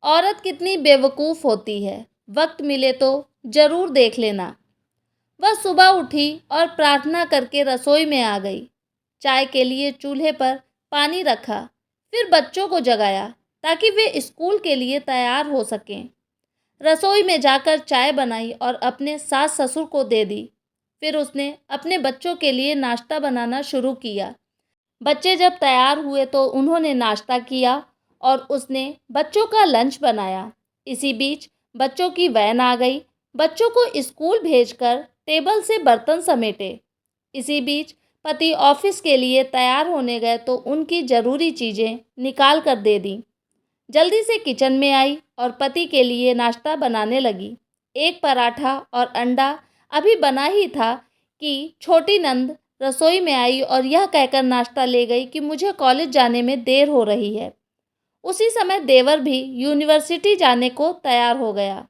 औरत कितनी बेवकूफ़ होती है, वक्त मिले तो ज़रूर देख लेना। वह सुबह उठी और प्रार्थना करके रसोई में आ गई। चाय के लिए चूल्हे पर पानी रखा, फिर बच्चों को जगाया ताकि वे स्कूल के लिए तैयार हो सकें। रसोई में जाकर चाय बनाई और अपने सास ससुर को दे दी। फिर उसने अपने बच्चों के लिए नाश्ता बनाना शुरू किया। बच्चे जब तैयार हुए तो उन्होंने नाश्ता किया और उसने बच्चों का लंच बनाया। इसी बीच बच्चों की वैन आ गई। बच्चों को स्कूल भेजकर टेबल से बर्तन समेटे। इसी बीच पति ऑफिस के लिए तैयार होने गए तो उनकी ज़रूरी चीज़ें निकाल कर दे दी। जल्दी से किचन में आई और पति के लिए नाश्ता बनाने लगी। एक पराठा और अंडा अभी बना ही था कि छोटी नंद रसोई में आई और यह कहकर नाश्ता ले गई कि मुझे कॉलेज जाने में देर हो रही है। उसी समय देवर भी यूनिवर्सिटी जाने को तैयार हो गया।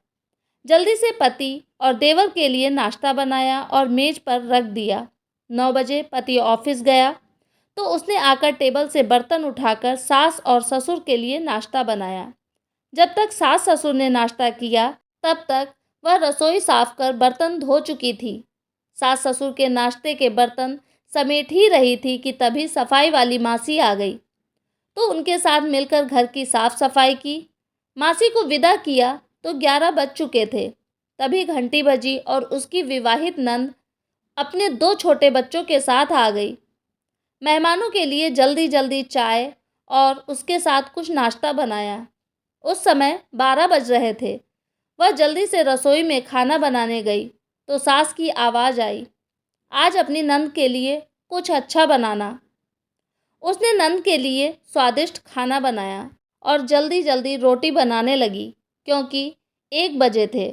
जल्दी से पति और देवर के लिए नाश्ता बनाया और मेज पर रख दिया। 9 बजे पति ऑफिस गया तो उसने आकर टेबल से बर्तन उठाकर सास और ससुर के लिए नाश्ता बनाया। जब तक सास ससुर ने नाश्ता किया तब तक वह रसोई साफ कर बर्तन धो चुकी थी। सास ससुर के नाश्ते के बर्तन समेट ही रही थी कि तभी सफाई वाली मासी आ गई तो उनके साथ मिलकर घर की साफ सफाई की। मासी को विदा किया तो 11 बज चुके थे। तभी घंटी बजी और उसकी विवाहित नंद अपने 2 छोटे बच्चों के साथ आ गई। मेहमानों के लिए जल्दी जल्दी चाय और उसके साथ कुछ नाश्ता बनाया। उस समय 12 बज रहे थे। वह जल्दी से रसोई में खाना बनाने गई तो सास की आवाज़ आई, आज अपनी नंद के लिए कुछ अच्छा बनाना। उसने नंद के लिए स्वादिष्ट खाना बनाया और जल्दी जल्दी रोटी बनाने लगी क्योंकि 1 बजे थे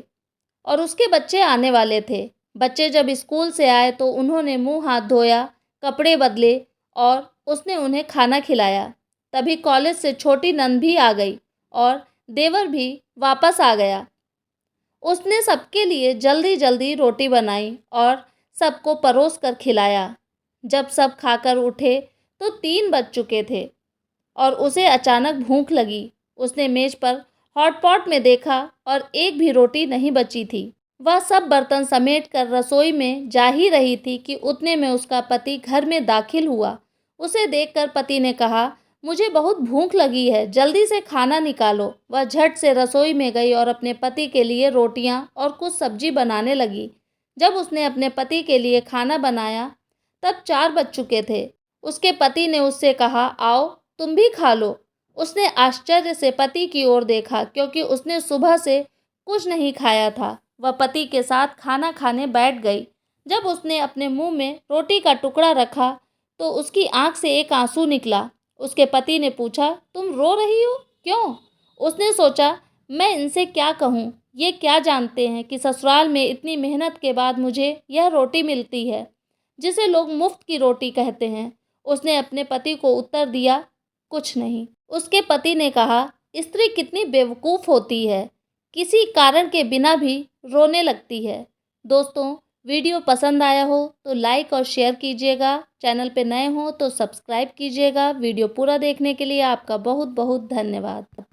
और उसके बच्चे आने वाले थे। बच्चे जब स्कूल से आए तो उन्होंने मुंह हाथ धोया, कपड़े बदले और उसने उन्हें खाना खिलाया। तभी कॉलेज से छोटी नंद भी आ गई और देवर भी वापस आ गया। उसने सबके लिए जल्दी जल्दी रोटी बनाई और सबको परोस कर खिलाया। जब सब खाकर उठे तो 3 बज चुके थे और उसे अचानक भूख लगी। उसने मेज पर हॉटपॉट में देखा और एक भी रोटी नहीं बची थी। वह सब बर्तन समेट कर रसोई में जा ही रही थी कि उतने में उसका पति घर में दाखिल हुआ। उसे देखकर पति ने कहा, मुझे बहुत भूख लगी है, जल्दी से खाना निकालो। वह झट से रसोई में गई और अपने पति के लिए रोटियां और कुछ सब्जी बनाने लगी। जब उसने अपने पति के लिए खाना बनाया तब 4 बज चुके थे। उसके पति ने उससे कहा, आओ तुम भी खा लो। उसने आश्चर्य से पति की ओर देखा क्योंकि उसने सुबह से कुछ नहीं खाया था। वह पति के साथ खाना खाने बैठ गई। जब उसने अपने मुंह में रोटी का टुकड़ा रखा तो उसकी आंख से एक आंसू निकला। उसके पति ने पूछा, तुम रो रही हो, क्यों? उसने सोचा, मैं इनसे क्या कहूँ, ये क्या जानते हैं कि ससुराल में इतनी मेहनत के बाद मुझे यह रोटी मिलती है जिसे लोग मुफ्त की रोटी कहते हैं। उसने अपने पति को उत्तर दिया, कुछ नहीं। उसके पति ने कहा, स्त्री कितनी बेवकूफ़ होती है, किसी कारण के बिना भी रोने लगती है। दोस्तों, वीडियो पसंद आया हो तो लाइक और शेयर कीजिएगा। चैनल पे नए हो तो सब्सक्राइब कीजिएगा। वीडियो पूरा देखने के लिए आपका बहुत बहुत धन्यवाद।